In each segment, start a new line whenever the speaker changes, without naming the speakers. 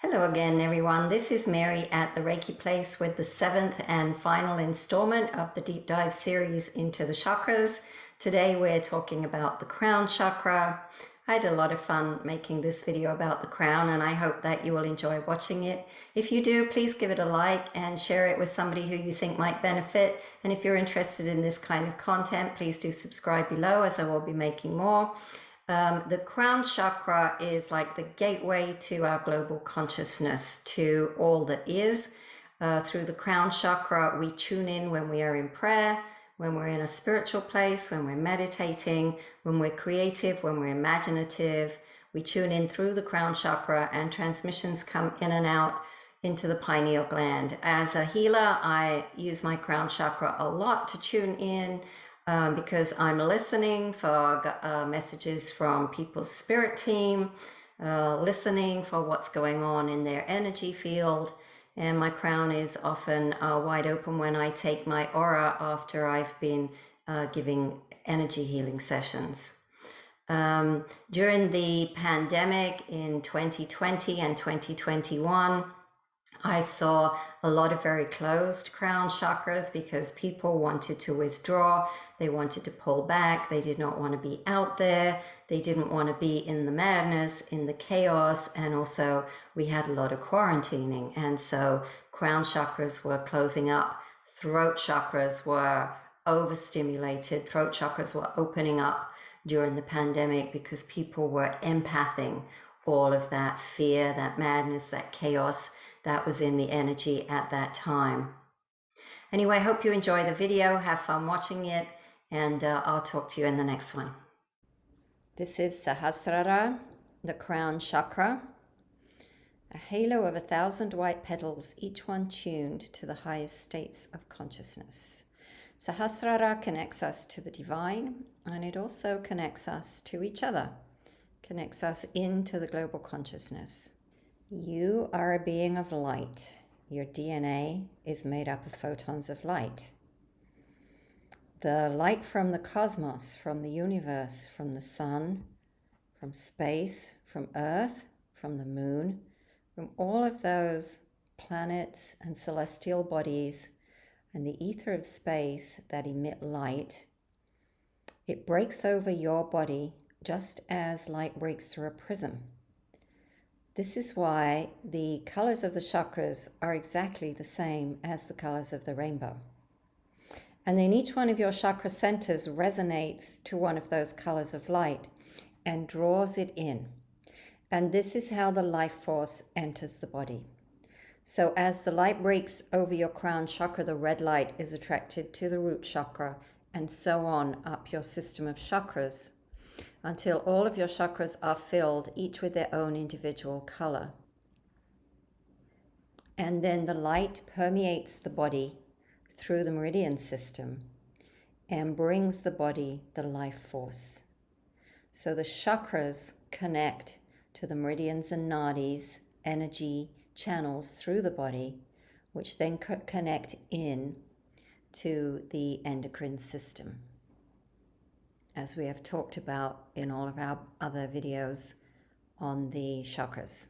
Hello again, everyone. This is Mary at the Reiki Place with the 7th and final installment of the Deep Dive series into the chakras. Today we're talking about the Crown Chakra. I had a lot of fun making this video about the crown, and I hope that you will enjoy watching it. If you do, please give it a like and share it with somebody who you think might benefit. And if you're interested in this kind of content, please do subscribe below, as I will be making more. The crown chakra is like the gateway to our global consciousness, to all that is. Through the crown chakra, we tune in when we are in prayer, when we're in a spiritual place, when we're meditating, when we're creative, when we're imaginative. We tune in through the crown chakra, and transmissions come in and out into the pineal gland. As a healer, I use my crown chakra a lot to tune in, because I'm listening for messages from people's spirit team, listening for what's going on in their energy field. And my crown is often wide open when I take my aura after I've been giving energy healing sessions. During the pandemic in 2020 and 2021, I saw a lot of very closed crown chakras because people wanted to withdraw. They wanted to pull back. They did not want to be out there. They didn't want to be in the madness, in the chaos. And also we had a lot of quarantining. And so crown chakras were closing up. Throat chakras were overstimulated. Throat chakras were opening up during the pandemic because people were empathing all of that fear, that madness, that chaos that was in the energy at that time. Anyway, I hope you enjoy the video, have fun watching it, and I'll talk to you in the next one. This is Sahasrara, the crown chakra, a halo of 1,000 white petals, each one tuned to the highest states of consciousness. Sahasrara connects us to the divine, and it also connects us to each other, connects us into the global consciousness. You are a being of light. Your DNA is made up of photons of light. The light from the cosmos, from the universe, from the sun, from space, from Earth, from the moon, from all of those planets and celestial bodies and the ether of space that emit light, it breaks over your body just as light breaks through a prism. This is why the colors of the chakras are exactly the same as the colors of the rainbow. And then each one of your chakra centers resonates to one of those colors of light and draws it in. And this is how the life force enters the body. So as the light breaks over your crown chakra, the red light is attracted to the root chakra, and so on up your system of chakras, until all of your chakras are filled, each with their own individual color. And then the light permeates the body through the meridian system and brings the body the life force. So the chakras connect to the meridians and nadis, energy channels through the body, which then connect in to the endocrine system, as we have talked about in all of our other videos on the chakras.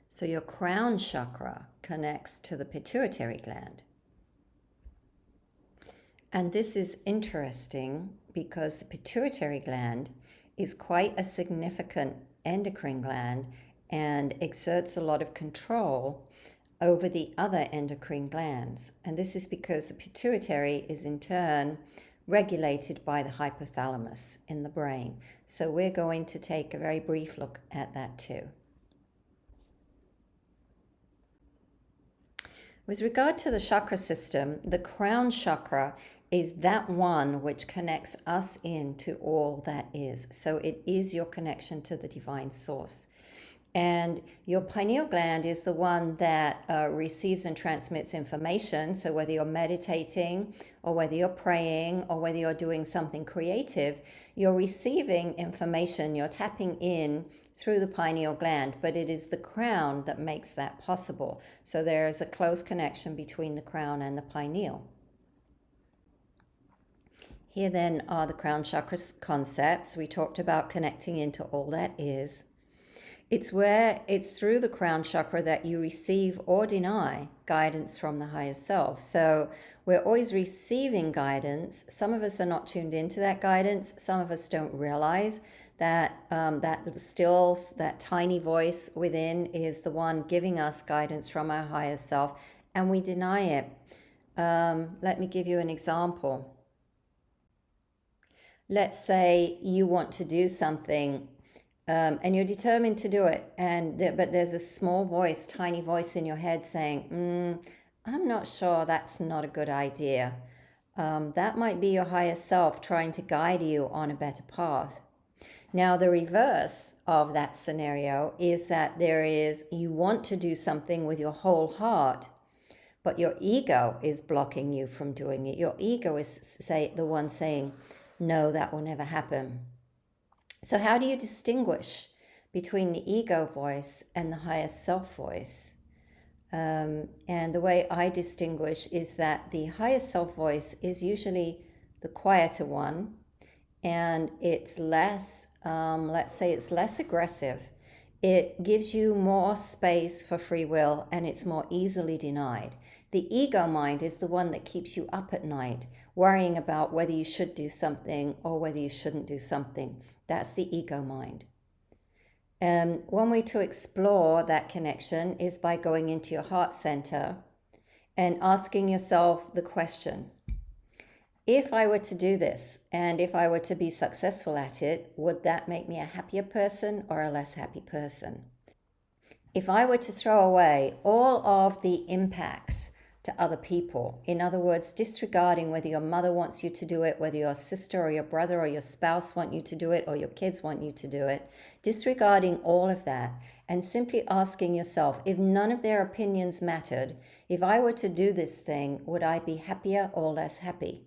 So your crown chakra connects to the pituitary gland. And this is interesting because the pituitary gland is quite a significant endocrine gland and exerts a lot of control over the other endocrine glands. And this is because the pituitary is in turn regulated by the hypothalamus in the brain. So we're going to take a very brief look at that too. With regard to the chakra system, the crown chakra is that one which connects us into all that is. So it is your connection to the divine source. And your pineal gland is the one that receives and transmits information. So whether you're meditating or whether you're praying or whether you're doing something creative, you're receiving information, you're tapping in through the pineal gland, but it is the crown that makes that possible. So there is a close connection between the crown and the pineal. Here then are the crown chakra concepts. We talked about connecting into all that is. It's through the crown chakra that you receive or deny guidance from the higher self. So we're always receiving guidance. Some of us are not tuned into that guidance. Some of us don't realize that that tiny voice within is the one giving us guidance from our higher self, and we deny it. Let me give you an example. Let's say you want to do something, and you're determined to do it, but there's a small voice, tiny voice in your head saying, I'm not sure, that's not a good idea. That might be your higher self trying to guide you on a better path. Now, the reverse of that scenario is that you want to do something with your whole heart, but your ego is blocking you from doing it. Your ego is the one saying, no, that will never happen. So how do you distinguish between the ego voice and the higher self voice? And the way I distinguish is that the higher self voice is usually the quieter one, and it's less, let's say it's less aggressive. It gives you more space for free will, and it's more easily denied. The ego mind is the one that keeps you up at night, worrying about whether you should do something or whether you shouldn't do something. That's the ego mind. One way to explore that connection is by going into your heart center and asking yourself the question, if I were to do this and if I were to be successful at it, would that make me a happier person or a less happy person? If I were to throw away all of the impacts to other people, in other words, disregarding whether your mother wants you to do it, whether your sister or your brother or your spouse want you to do it, or your kids want you to do it, disregarding all of that and simply asking yourself, if none of their opinions mattered, if I were to do this thing, would I be happier or less happy?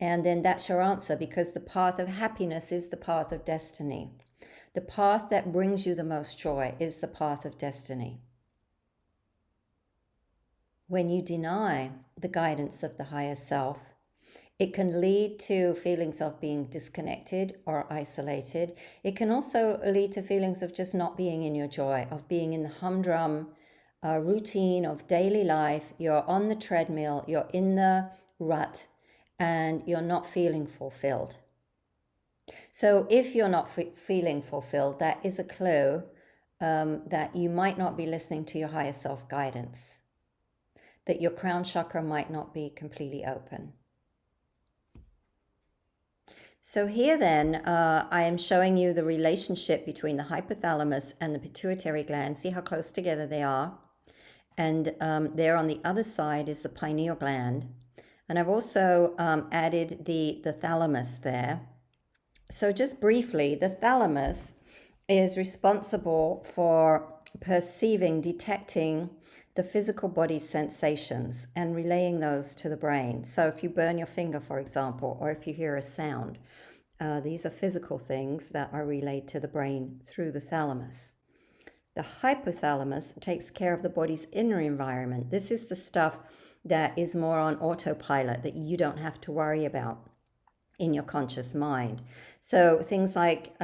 And then that's your answer, because the path of happiness is the path of destiny. The path that brings you the most joy is the path of destiny. When you deny the guidance of the higher self, it can lead to feelings of being disconnected or isolated. It can also lead to feelings of just not being in your joy, of being in the humdrum routine of daily life. You're on the treadmill, you're in the rut, and you're not feeling fulfilled. So if you're not feeling fulfilled, that is a clue that you might not be listening to your higher self guidance, that your crown chakra might not be completely open. So here then, I am showing you the relationship between the hypothalamus and the pituitary gland. See how close together they are. And there on the other side is the pineal gland. And I've also added the thalamus there. So just briefly, the thalamus is responsible for perceiving, detecting the physical body's sensations and relaying those to the brain. So if you burn your finger, for example, or if you hear a sound, these are physical things that are relayed to the brain through the thalamus. The hypothalamus takes care of the body's inner environment. This is the stuff that is more on autopilot, that you don't have to worry about in your conscious mind. So things like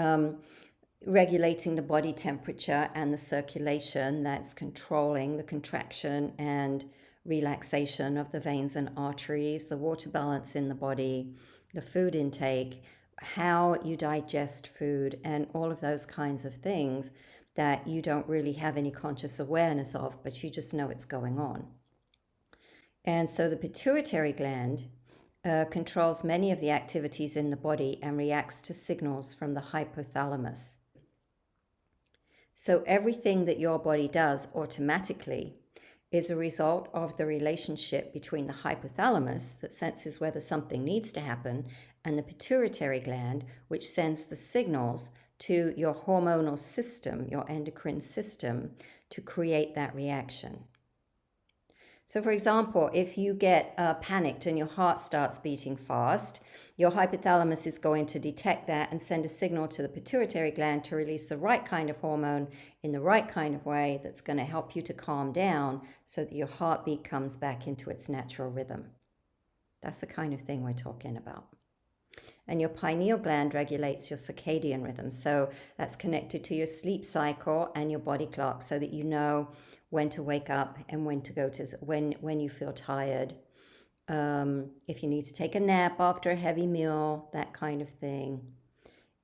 regulating the body temperature and the circulation, that's controlling the contraction and relaxation of the veins and arteries, the water balance in the body, the food intake, how you digest food, and all of those kinds of things that you don't really have any conscious awareness of, but you just know it's going on. And so the pituitary gland controls many of the activities in the body and reacts to signals from the hypothalamus. So everything that your body does automatically is a result of the relationship between the hypothalamus, that senses whether something needs to happen, and the pituitary gland, which sends the signals to your hormonal system, your endocrine system, to create that reaction. So for example, if you get panicked and your heart starts beating fast, your hypothalamus is going to detect that and send a signal to the pituitary gland to release the right kind of hormone in the right kind of way that's going to help you to calm down so that your heartbeat comes back into its natural rhythm. That's the kind of thing we're talking about. And your pineal gland regulates your circadian rhythm. So that's connected to your sleep cycle and your body clock, so that you know when to wake up and when to go to, when you feel tired. If you need to take a nap after a heavy meal, that kind of thing.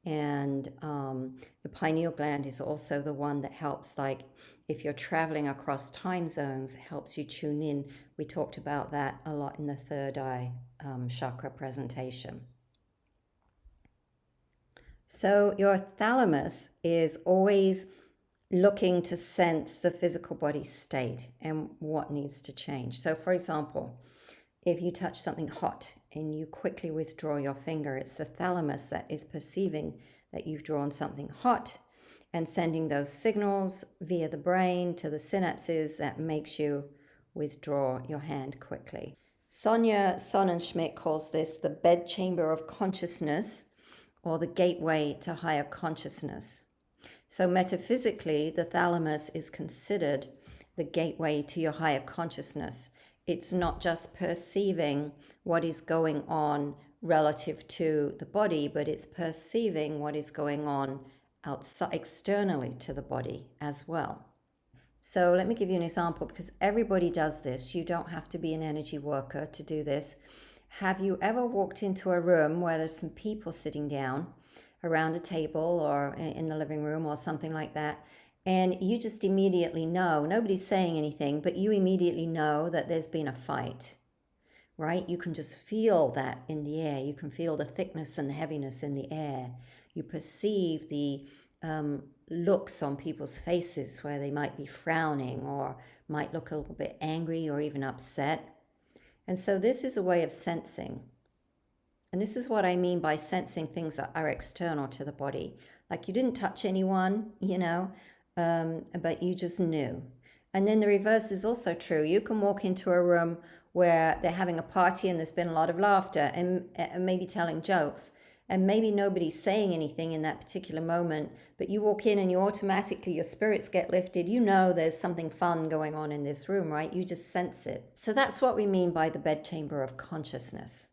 And the pineal gland is also the one that helps, like if you're traveling across time zones, helps you tune in. We talked about that a lot in the third eye chakra presentation. So your thalamus is always looking to sense the physical body state and what needs to change. So for example, if you touch something hot and you quickly withdraw your finger, it's the thalamus that is perceiving that you've drawn something hot and sending those signals via the brain to the synapses that makes you withdraw your hand quickly. Sonia Sonnenschmidt calls this the bedchamber of consciousness, or the gateway to higher consciousness. So metaphysically, the thalamus is considered the gateway to your higher consciousness. It's not just perceiving what is going on relative to the body, but it's perceiving what is going on outside, externally to the body as well. So let me give you an example, because everybody does this. You don't have to be an energy worker to do this. Have you ever walked into a room where there's some people sitting down around a table or in the living room or something like that, and you just immediately know, nobody's saying anything, but you immediately know that there's been a fight, right? You can just feel that in the air. You can feel the thickness and the heaviness in the air. You perceive the looks on people's faces where they might be frowning or might look a little bit angry or even upset. And so this is a way of sensing. And this is what I mean by sensing things that are external to the body. Like you didn't touch anyone, but you just knew. And then the reverse is also true. You can walk into a room where they're having a party and there's been a lot of laughter and maybe telling jokes. And maybe nobody's saying anything in that particular moment, but you walk in and you automatically, your spirits get lifted. You know there's something fun going on in this room, right? You just sense it. So that's what we mean by the bedchamber of consciousness.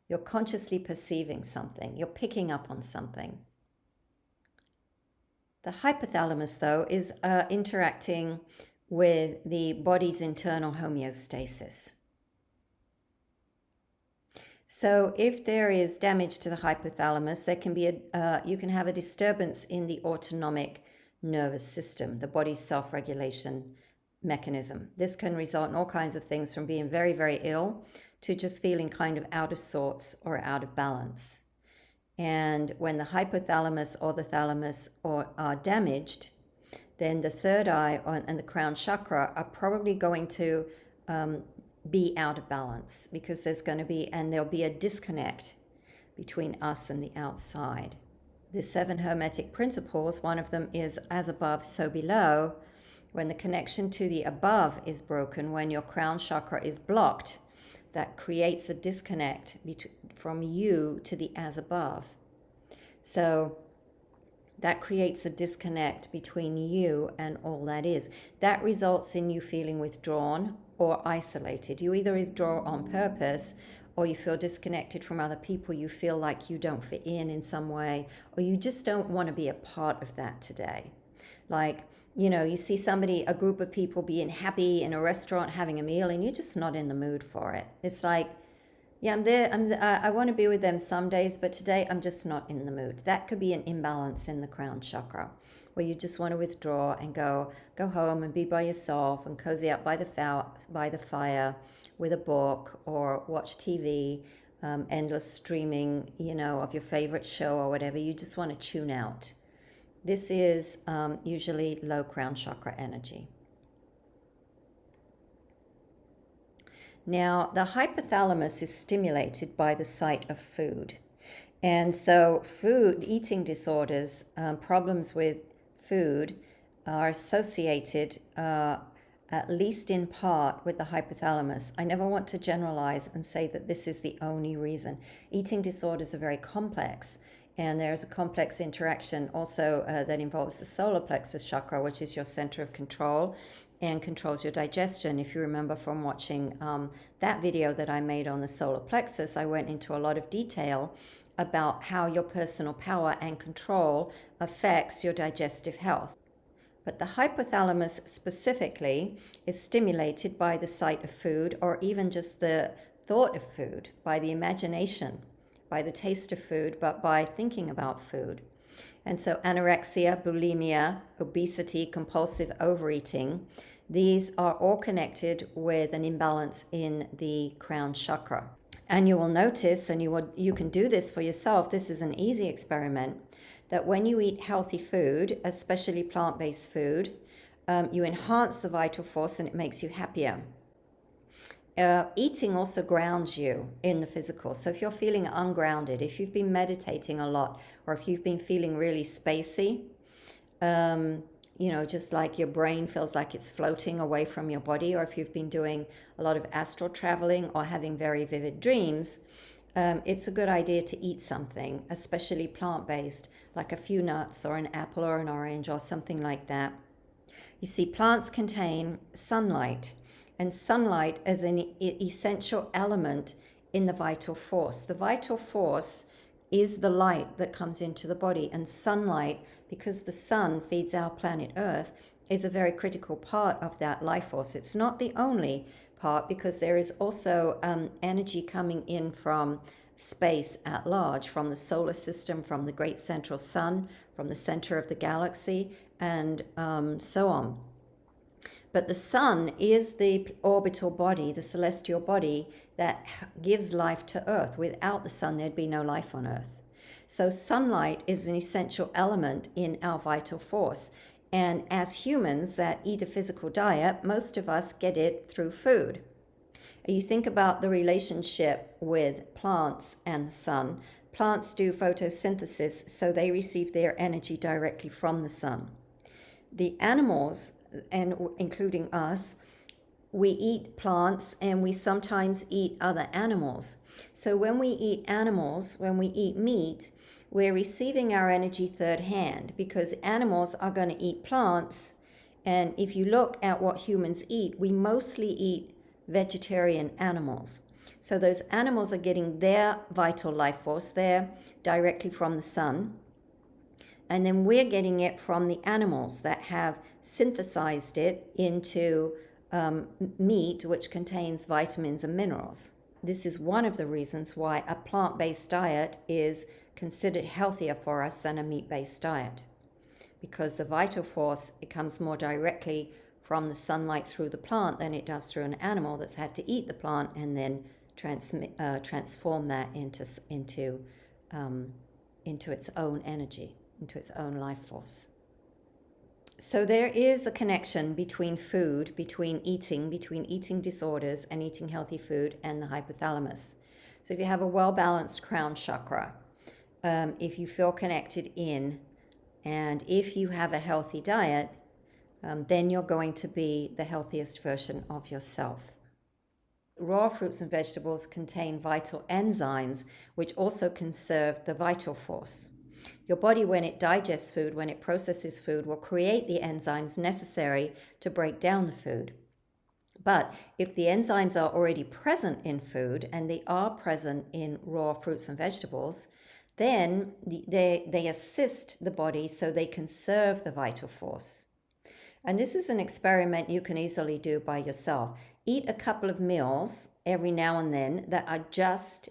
You're consciously perceiving something. You're picking up on something. The hypothalamus, though, is interacting with the body's internal homeostasis. So if there is damage to the hypothalamus, there can be you can have a disturbance in the autonomic nervous system, the body's self-regulation mechanism. This can result in all kinds of things, from being very, very ill to just feeling kind of out of sorts or out of balance. And when the hypothalamus or the thalamus are damaged, then the third eye and the crown chakra are probably going to be out of balance, because there'll be a disconnect between us and the outside. The 7 hermetic principles, one of them is as above, so below. When the connection to the above is broken, when your crown chakra is blocked, that creates a disconnect from you to the as above. So that creates a disconnect between you and all that is. That results in you feeling withdrawn or isolated. You either withdraw on purpose, or you feel disconnected from other people. You feel like you don't fit in some way, or you just don't want to be a part of that today. Like, you see a group of people being happy in a restaurant having a meal, and you're just not in the mood for it. It's like, yeah, I'm there. I want to be with them some days, but today I'm just not in the mood. That could be an imbalance in the crown chakra, where you just want to withdraw and go home and be by yourself and cozy up by the fire with a book, or watch TV, endless streaming, of your favorite show or whatever. You just want to tune out. This is usually low crown chakra energy. Now, the hypothalamus is stimulated by the sight of food. And so eating disorders, problems with food are associated, at least in part, with the hypothalamus. I never want to generalize and say that this is the only reason. Eating disorders are very complex, and there's a complex interaction also that involves the solar plexus chakra, which is your center of control, and controls your digestion. If you remember from watching that video that I made on the solar plexus, I went into a lot of detail about how your personal power and control affects your digestive health. But the hypothalamus specifically is stimulated by the sight of food, or even just the thought of food, by the imagination, by the taste of food, but by thinking about food. And so anorexia, bulimia, obesity, compulsive overeating, these are all connected with an imbalance in the crown chakra. And you will notice, and you can do this for yourself, this is an easy experiment, that when you eat healthy food, especially plant-based food, you enhance the vital force and it makes you happier. Eating also grounds you in the physical. So if you're feeling ungrounded, if you've been meditating a lot, or if you've been feeling really spacey, just like your brain feels like it's floating away from your body, or if you've been doing a lot of astral traveling or having very vivid dreams, it's a good idea to eat something, especially plant-based, like a few nuts or an apple or an orange or something like that. You see, plants contain sunlight, and sunlight is an essential element in the vital force. The vital force is the light that comes into the body, and sunlight, because the sun feeds our planet Earth, is a very critical part of that life force. It's not the only part, because there is also energy coming in from space at large, from the solar system, from the great central sun, from the center of the galaxy, and so on. But the sun is the orbital body, the celestial body that gives life to Earth. Without the sun, there'd be no life on Earth. So sunlight is an essential element in our vital force. And as humans that eat a physical diet, most of us get it through food. You think about the relationship with plants and the sun. Plants do photosynthesis, so they receive their energy directly from the sun. The animals, and including us, we eat plants and we sometimes eat other animals. So when we eat animals, when we eat meat, we're receiving our energy third hand, because animals are going to eat plants. And if you look at what humans eat, we mostly eat vegetarian animals. So those animals are getting their vital life force there directly from the sun. And then we're getting it from the animals that have synthesized it into meat, which contains vitamins and minerals. This is one of the reasons why a plant-based diet is considered healthier for us than a meat-based diet, because the vital force, it comes more directly from the sunlight through the plant than it does through an animal that's had to eat the plant and then transform that into its own energy, into its own life force. So there is a connection between food, between eating disorders and eating healthy food, and the hypothalamus. So if you have a well-balanced crown chakra, if you feel connected in, and if you have a healthy diet, then you're going to be the healthiest version of yourself. Raw fruits and vegetables contain vital enzymes, which also conserve the vital force. Your body, when it digests food, when it processes food, will create the enzymes necessary to break down the food. But if the enzymes are already present in food, and they are present in raw fruits and vegetables, then they assist the body so they conserve the vital force. And this is an experiment you can easily do by yourself. Eat a couple of meals every now and then that are just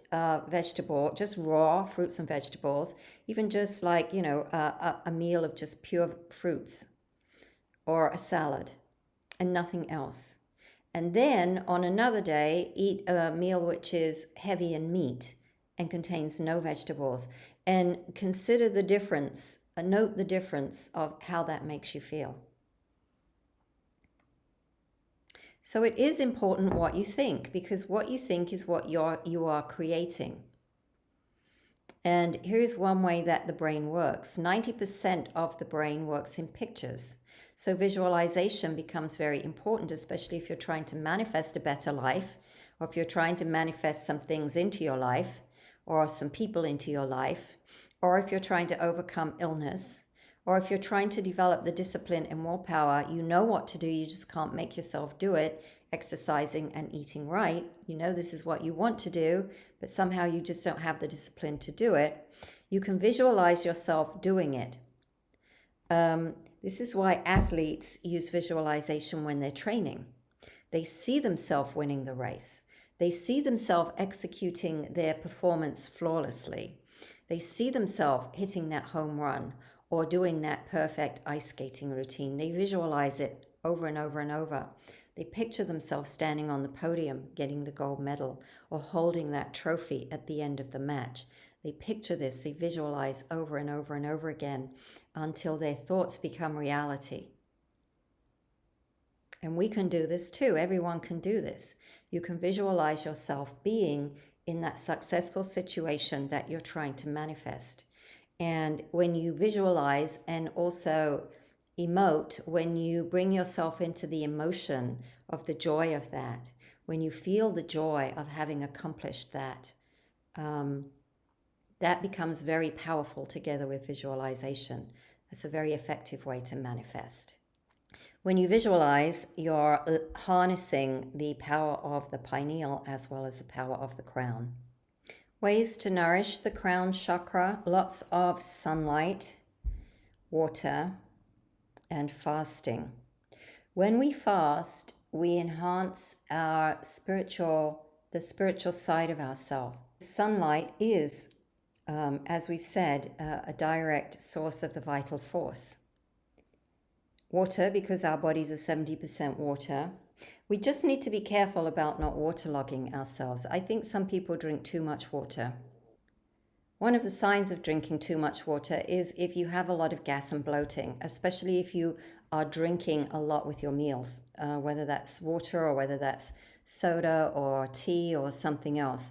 just raw fruits and vegetables, even just like, a meal of just pure fruits or a salad and nothing else. And then on another day, eat a meal which is heavy in meat and contains no vegetables, and consider the difference, note the difference of how that makes you feel. So it is important what you think, because what you think is what you are creating. And here's one way that the brain works. 90% of the brain works in pictures. So visualization becomes very important, especially if you're trying to manifest a better life, or if you're trying to manifest some things into your life, or some people into your life, or if you're trying to overcome illness, Or if you're trying to develop the discipline and willpower, you know what to do, you just can't make yourself do it, exercising and eating right. You know this is what you want to do, but somehow you just don't have the discipline to do it. You can visualize yourself doing it. This is why athletes use visualization when they're training. They see themselves winning the race. They see themselves executing their performance flawlessly. They see themselves hitting that home run or doing that perfect ice skating routine. They visualize it over and over and over. They picture themselves standing on the podium, getting the gold medal, or holding that trophy at the end of the match. They picture this, they visualize over and over and over again until their thoughts become reality. And we can do this too. Everyone can do this. You can visualize yourself being in that successful situation that you're trying to manifest. And when you visualize and also emote, when you bring yourself into the emotion of the joy of that, when you feel the joy of having accomplished that, that becomes very powerful together with visualization. It's a very effective way to manifest. When you visualize, you're harnessing the power of the pineal as well as the power of the crown. Ways to nourish the crown chakra: lots of sunlight, water, and fasting. When we fast, we enhance the spiritual side of ourselves. Sunlight is, as we've said, a direct source of the vital force. Water, because our bodies are 70% water. We just need to be careful about not waterlogging ourselves. I think some people drink too much water. One of the signs of drinking too much water is if you have a lot of gas and bloating, especially if you are drinking a lot with your meals, whether that's water or whether that's soda or tea or something else.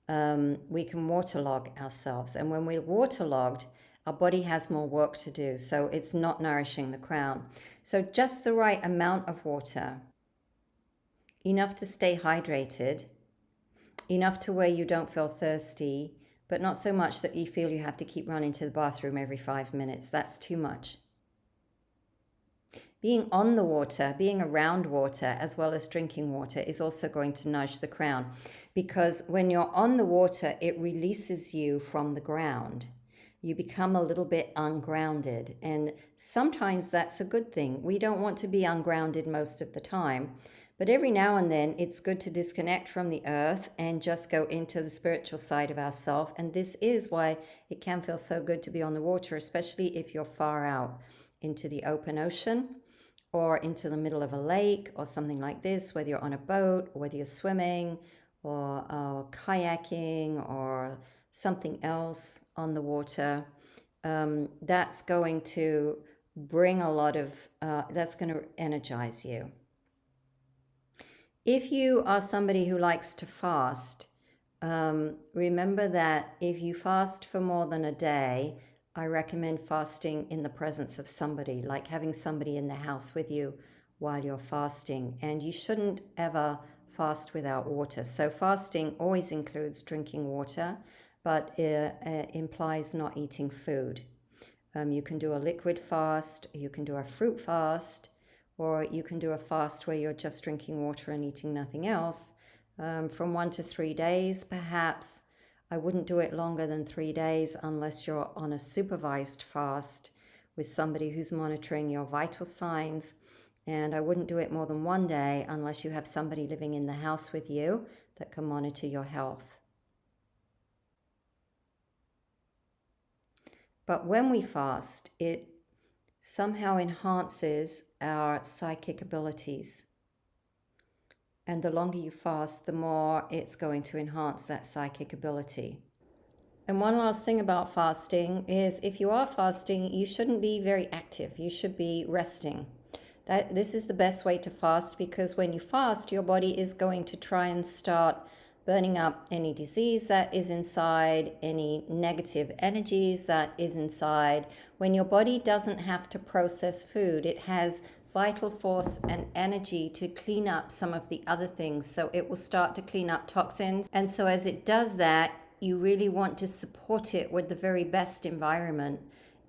We can waterlog ourselves. And when we're waterlogged, our body has more work to do, so it's not nourishing the crown. So just the right amount of water, enough to stay hydrated, enough to where you don't feel thirsty, but not so much that you feel you have to keep running to the bathroom every 5 minutes. That's too much. Being on the water, being around water, as well as drinking water is also going to nourish the crown, because when you're on the water, it releases you from the ground. You become a little bit ungrounded, and sometimes that's a good thing. We don't want to be ungrounded most of the time, but every now and then it's good to disconnect from the earth and just go into the spiritual side of ourselves. And this is why it can feel so good to be on the water, especially if you're far out into the open ocean or into the middle of a lake or something like this, whether you're on a boat or whether you're swimming or kayaking or something else on the water. That's going to bring a lot of, that's going to energize you. If you are somebody who likes to fast, remember that if you fast for more than a day, I recommend fasting in the presence of somebody, like having somebody in the house with you while you're fasting. And you shouldn't ever fast without water. So fasting always includes drinking water, but it implies not eating food. You can do a liquid fast, you can do a fruit fast, or you can do a fast where you're just drinking water and eating nothing else. From 1 to 3 days, perhaps. I wouldn't do it longer than 3 days unless you're on a supervised fast with somebody who's monitoring your vital signs. And I wouldn't do it more than 1 day unless you have somebody living in the house with you that can monitor your health. But when we fast, it somehow enhances our psychic abilities. And the longer you fast, the more it's going to enhance that psychic ability. And one last thing about fasting is if you are fasting, you shouldn't be very active. You should be resting. This is the best way to fast, because when you fast, your body is going to try and start burning up any disease that is inside, any negative energies that is inside. When your body doesn't have to process food, it has vital force and energy to clean up some of the other things. So it will start to clean up toxins. And so as it does that, you really want to support it with the very best environment.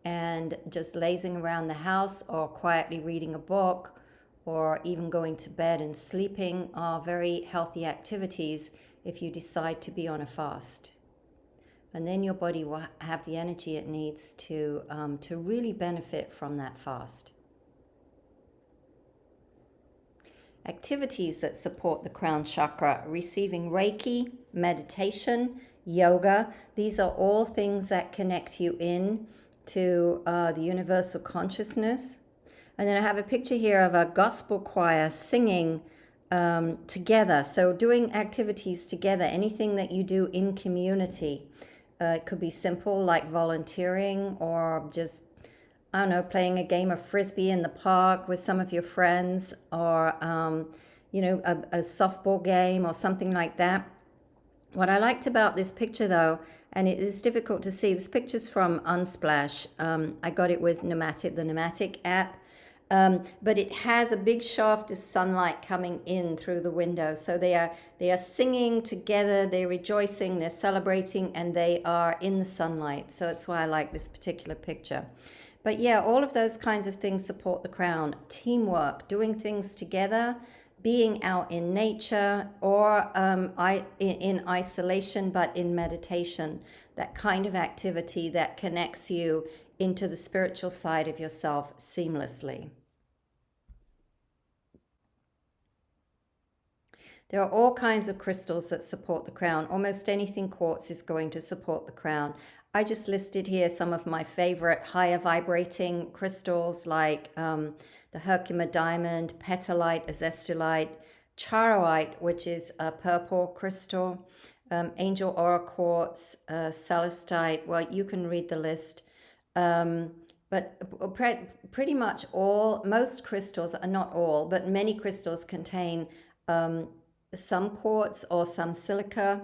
and just lazing around the house or quietly reading a book or even going to bed and sleeping are very healthy activities if you decide to be on a fast. And then your body will have the energy it needs to really benefit from that fast. Activities that support the crown chakra: receiving Reiki, meditation, yoga. These are all things that connect you in to the universal consciousness. And then I have a picture here of a gospel choir singing together. So doing activities together, anything that you do in community. It could be simple like volunteering, or just, I don't know, playing a game of frisbee in the park with some of your friends, or, a softball game or something like that. What I liked about this picture though, and it is difficult to see, this picture's from Unsplash. I got it with the Pneumatic app. But it has a big shaft of sunlight coming in through the window. So they are singing together, they're rejoicing, they're celebrating, and they are in the sunlight. So that's why I like this particular picture. But yeah, all of those kinds of things support the crown. Teamwork, doing things together, being out in nature, or in isolation, but in meditation. That kind of activity that connects you into the spiritual side of yourself seamlessly. There are all kinds of crystals that support the crown. Almost anything quartz is going to support the crown. I just listed here some of my favorite higher vibrating crystals, like the Herkimer diamond, petalite, azestolite, charoite, which is a purple crystal, angel aura quartz, celestite. Well, you can read the list. But pretty much most crystals, not all, but many crystals contain some quartz or some silica,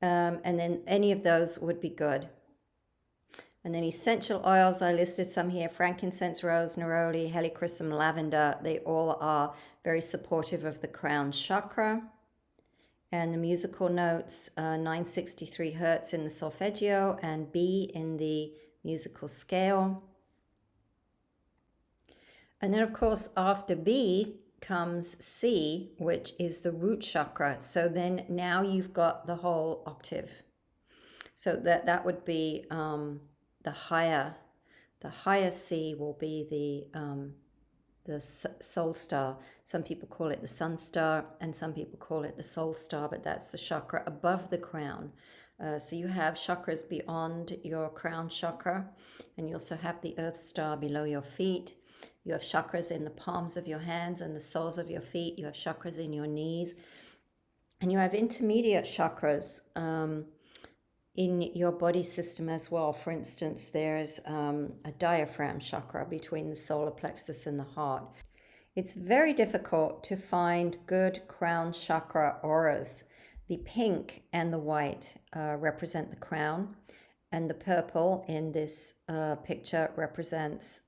and then any of those would be good. And then essential oils, I listed some here: frankincense, rose, neroli, helichrysum, lavender. They all are very supportive of the crown chakra. And the musical notes, 963 hertz in the solfeggio and B in the musical scale. And then, of course, after B comes C, which is the root chakra. So then now you've got the whole octave. So that would be the higher C will be the soul star. Some people call it the sun star, and some people call it the soul star, but that's the chakra above the crown. So you have chakras beyond your crown chakra, and you also have the earth star below your feet. You have chakras in the palms of your hands and the soles of your feet. You have chakras in your knees. And you have intermediate chakras in your body system as well. For instance, there's a diaphragm chakra between the solar plexus and the heart. It's very difficult to find good crown chakra auras. The pink and the white represent the crown, and the purple in this picture represents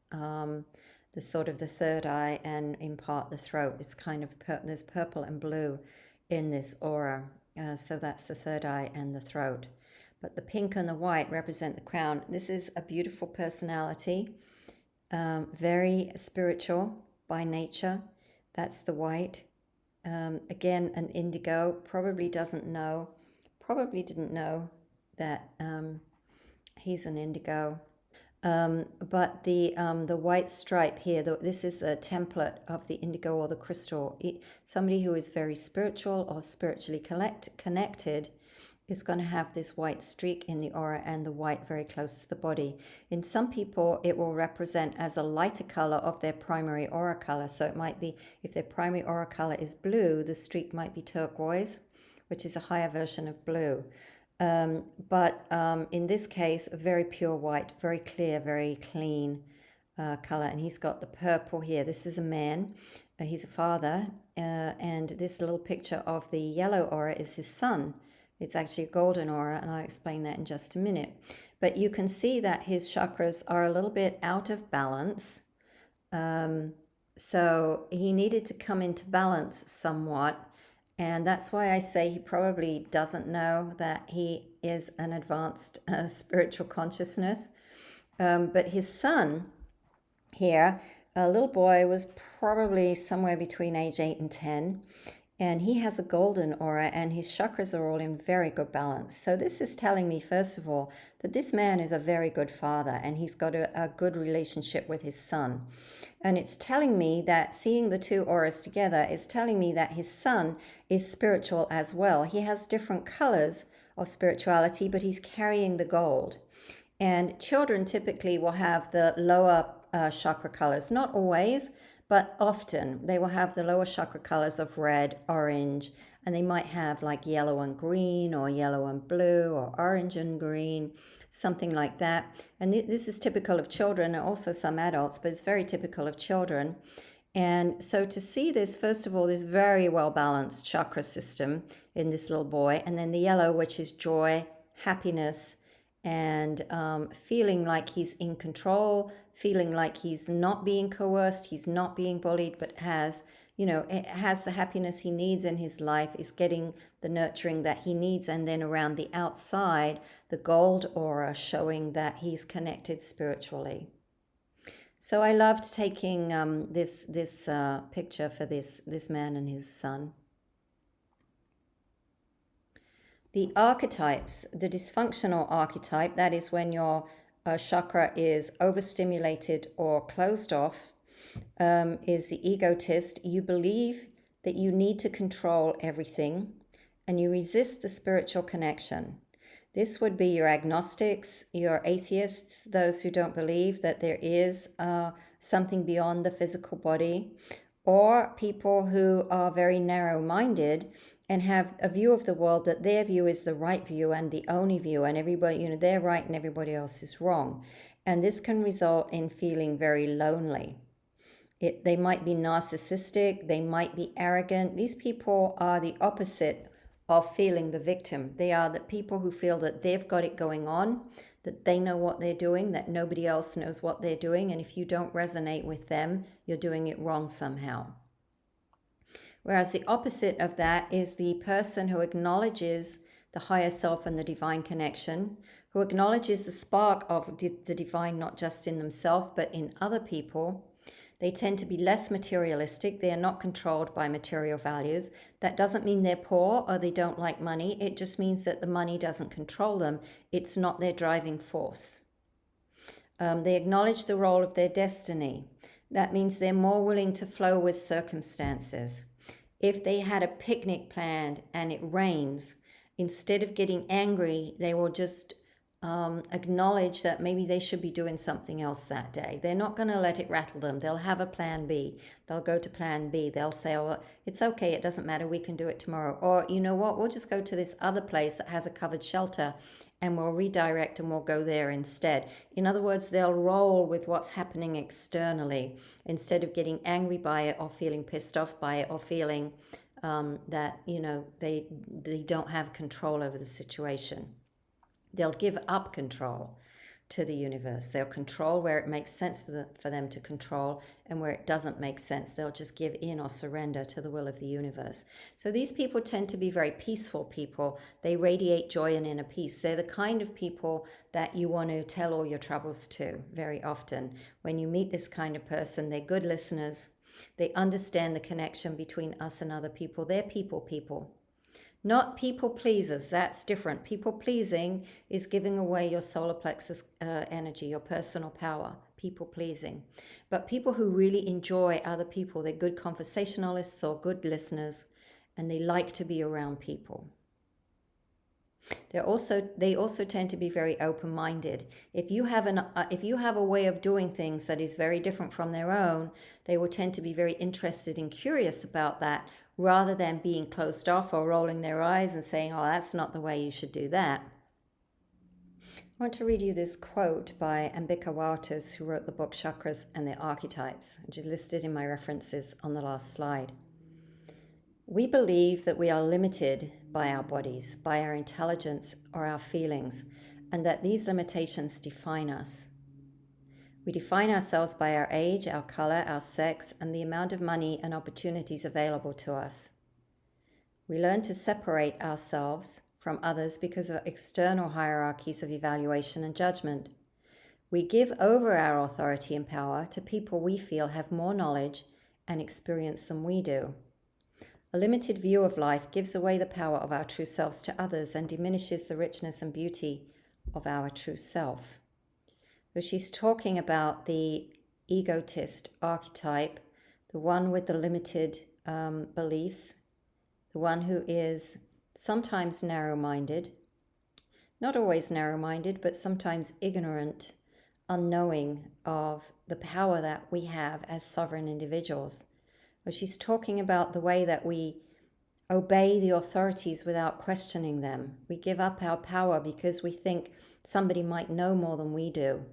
the sort of the third eye and in part the throat. It's kind of, there's purple and blue in this aura. So that's the third eye and the throat. But the pink and the white represent the crown. This is a beautiful personality, very spiritual by nature. That's the white. Again, an indigo, probably didn't know that he's an indigo. But the white stripe here, this is the template of the indigo or the crystal. Somebody who is very spiritual or spiritually connected is going to have this white streak in the aura, and the white very close to the body. In some people, it will represent as a lighter color of their primary aura color. So it might be, if their primary aura color is blue, the streak might be turquoise, which is a higher version of blue. But in this case, a very pure white, very clear, very clean color. And he's got the purple here. This is a man. He's a father. And this little picture of the yellow aura is his son. It's actually a golden aura, and I'll explain that in just a minute. But you can see that his chakras are a little bit out of balance. So he needed to come into balance somewhat. And that's why I say he probably doesn't know that he is an advanced spiritual consciousness. But his son here, a little boy, was probably somewhere between age 8 and 10. And he has a golden aura, and his chakras are all in very good balance. So this is telling me, first of all, that this man is a very good father, and he's got a good relationship with his son. And it's telling me that seeing the two auras together is telling me that his son is spiritual as well. He has different colors of spirituality, but he's carrying the gold. And children typically will have the lower chakra colors, not always, but often they will have the lower chakra colors of red, orange, and they might have like yellow and green, or yellow and blue, or orange and green, something like that. And this is typical of children, and also some adults, but it's very typical of children. And so to see this, first of all, this very well balanced chakra system in this little boy, and then the yellow, which is joy, happiness, and feeling like he's in control, feeling like he's not being coerced, he's not being bullied, but has the happiness he needs in his life, is getting the nurturing that he needs. And then around the outside, the gold aura showing that he's connected spiritually. So I loved taking this picture for this man and his son. The archetypes, the dysfunctional archetype, that is when your chakra is overstimulated or closed off, is the egotist. You believe that you need to control everything, and you resist the spiritual connection. This would be your agnostics, your atheists, those who don't believe that there is something beyond the physical body, or people who are very narrow-minded and have a view of the world that their view is the right view and the only view, and everybody, they're right and everybody else is wrong. And this can result in feeling very lonely. They might be narcissistic, they might be arrogant. These people are the opposite of feeling the victim. They are the people who feel that they've got it going on, that they know what they're doing, that nobody else knows what they're doing, and if you don't resonate with them, you're doing it wrong somehow. Whereas the opposite of that is the person who acknowledges the higher self and the divine connection, who acknowledges the spark of the divine not just in themselves but in other people. They tend to be less materialistic. They are not controlled by material values. That doesn't mean they're poor or they don't like money. It just means that the money doesn't control them. It's not their driving force. They acknowledge the role of their destiny. That means they're more willing to flow with circumstances. If they had a picnic planned and it rains, instead of getting angry, they will just acknowledge that maybe they should be doing something else that day. They're not going to let it rattle them. They'll have a plan B. They'll go to plan B. They'll say, oh, it's okay, it doesn't matter, we can do it tomorrow. Or, you know what, we'll just go to this other place that has a covered shelter and we'll redirect and we'll go there instead. In other words, they'll roll with what's happening externally instead of getting angry by it or feeling pissed off by it or feeling that, they don't have control over the situation. They'll give up control to the universe. They'll control where it makes sense for them to control, and where it doesn't make sense, they'll just give in or surrender to the will of the universe. So these people tend to be very peaceful people. They radiate joy and inner peace. They're the kind of people that you want to tell all your troubles to very often. When you meet this kind of person, they're good listeners. They understand the connection between us and other people. They're people. Not people pleasers, that's different. People pleasing is giving away your solar plexus energy, your personal power, people pleasing. But people who really enjoy other people, they're good conversationalists or good listeners, and they like to be around people. They also tend to be very open-minded. If you have a way of doing things that is very different from their own, they will tend to be very interested and curious about that, rather than being closed off or rolling their eyes and saying, oh, that's not the way, you should do that. I want to read you this quote by Ambika Walters, who wrote the book Chakras and the Archetypes, which is listed in my references on the last slide. We believe that we are limited by our bodies, by our intelligence or our feelings, and that these limitations define us. We define ourselves by our age, our color, our sex, and the amount of money and opportunities available to us. We learn to separate ourselves from others because of external hierarchies of evaluation and judgment. We give over our authority and power to people we feel have more knowledge and experience than we do. A limited view of life gives away the power of our true selves to others and diminishes the richness and beauty of our true self. So she's talking about the egotist archetype, the one with the limited beliefs, the one who is sometimes narrow-minded, not always narrow-minded, but sometimes ignorant, unknowing of the power that we have as sovereign individuals. But she's talking about the way that we obey the authorities without questioning them. We give up our power because we think somebody might know more than we do.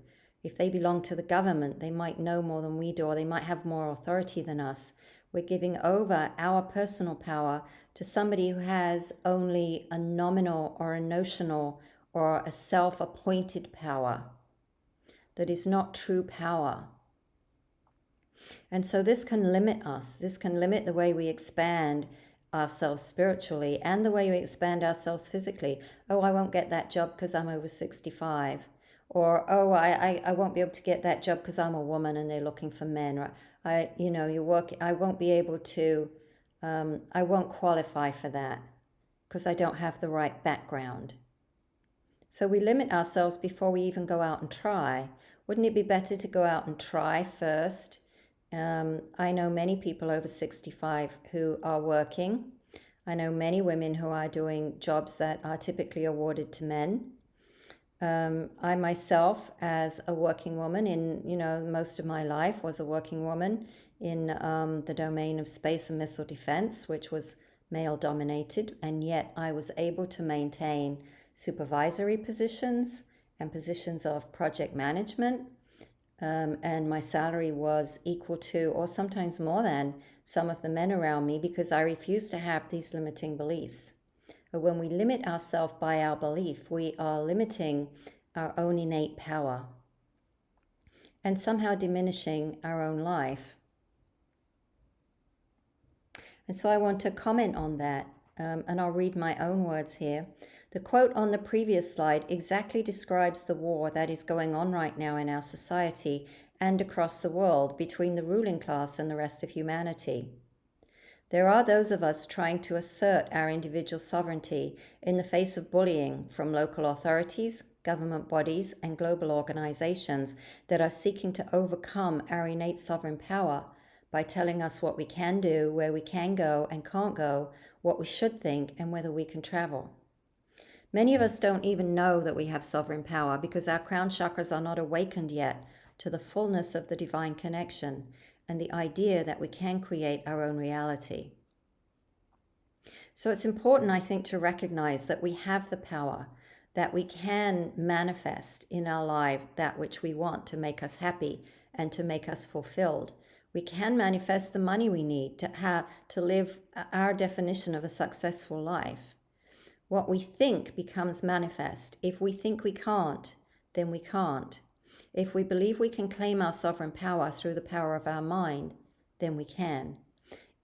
If they belong to the government, they might know more than we do, or they might have more authority than us. We're giving over our personal power to somebody who has only a nominal or a notional or a self-appointed power that is not true power. And so this can limit us. This can limit the way we expand ourselves spiritually and the way we expand ourselves physically. Oh, I won't get that job because I'm over 65. Or, oh, I won't be able to get that job because I'm a woman and they're looking for men. Or, I won't be able to, I won't qualify for that because I don't have the right background. So we limit ourselves before we even go out and try. Wouldn't it be better to go out and try first? I know many people over 65 who are working. I know many women who are doing jobs that are typically awarded to men. I myself, as a working woman in, most of my life was a working woman in the domain of space and missile defense, which was male dominated, and yet I was able to maintain supervisory positions and positions of project management, and my salary was equal to, or sometimes more than, some of the men around me because I refused to have these limiting beliefs. But when we limit ourselves by our belief, we are limiting our own innate power and somehow diminishing our own life. And so I want to comment on that, and I'll read my own words here. The quote on the previous slide exactly describes the war that is going on right now in our society and across the world between the ruling class and the rest of humanity. There are those of us trying to assert our individual sovereignty in the face of bullying from local authorities, government bodies, and global organizations that are seeking to overcome our innate sovereign power by telling us what we can do, where we can go and can't go, what we should think, and whether we can travel. Many of us don't even know that we have sovereign power because our crown chakras are not awakened yet to the fullness of the divine connection and the idea that we can create our own reality. So it's important, I think, to recognize that we have the power, that we can manifest in our life that which we want to make us happy and to make us fulfilled. We can manifest the money we need to live our definition of a successful life. What we think becomes manifest. If we think we can't, then we can't. If we believe we can claim our sovereign power through the power of our mind, then we can.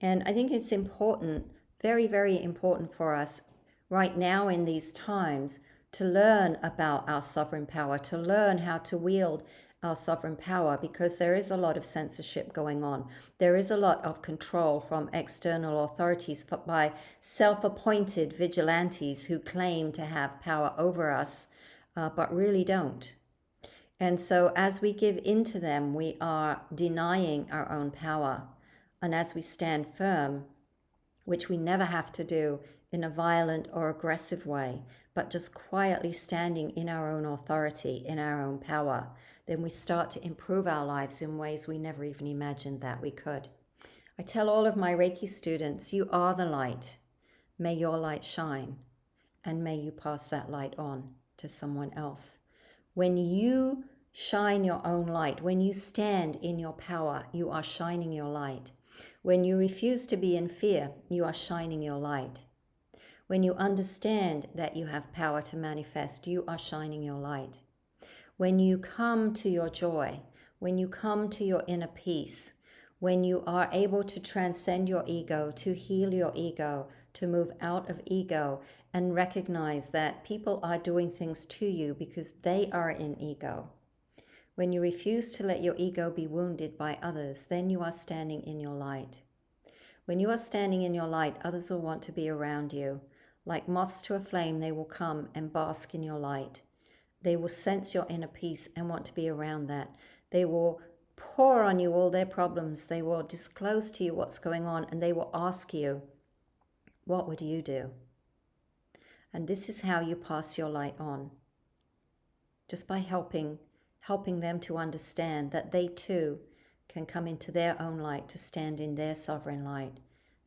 And I think it's important, very, very important for us right now in these times to learn about our sovereign power, to learn how to wield our sovereign power, because there is a lot of censorship going on. There is a lot of control from external authorities by self-appointed vigilantes who claim to have power over us, but really don't. And so as we give into them, we are denying our own power. And as we stand firm, which we never have to do in a violent or aggressive way, but just quietly standing in our own authority, in our own power, then we start to improve our lives in ways we never even imagined that we could. I tell all of my Reiki students, you are the light. May your light shine, and may you pass that light on to someone else. When you shine your own light, when you stand in your power, you are shining your light. When you refuse to be in fear, you are shining your light. When you understand that you have power to manifest, you are shining your light. When you come to your joy, when you come to your inner peace, when you are able to transcend your ego, to heal your ego, to move out of ego and recognize that people are doing things to you because they are in ego. When you refuse to let your ego be wounded by others, then you are standing in your light. When you are standing in your light, others will want to be around you. Like moths to a flame, they will come and bask in your light. They will sense your inner peace and want to be around that. They will pour on you all their problems. They will disclose to you what's going on, and they will ask you, what would you do? And this is how you pass your light on. Just by helping them to understand that they too can come into their own light, to stand in their sovereign light.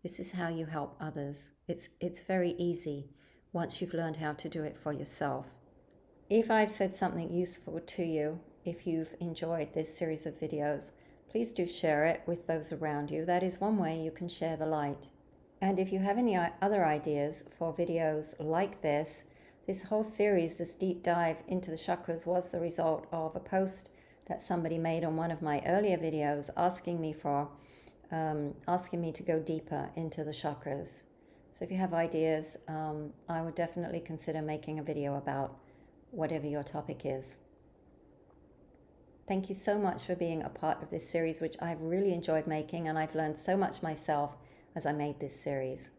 This is how you help others. It's very easy once you've learned how to do it for yourself. If I've said something useful to you, if you've enjoyed this series of videos, please do share it with those around you. That is one way you can share the light. And if you have any other ideas for videos like this whole series, this deep dive into the chakras, was the result of a post that somebody made on one of my earlier videos asking me to go deeper into the chakras. So if you have ideas, I would definitely consider making a video about whatever your topic is. Thank you so much for being a part of this series, which I've really enjoyed making, and I've learned so much myself as I made this series.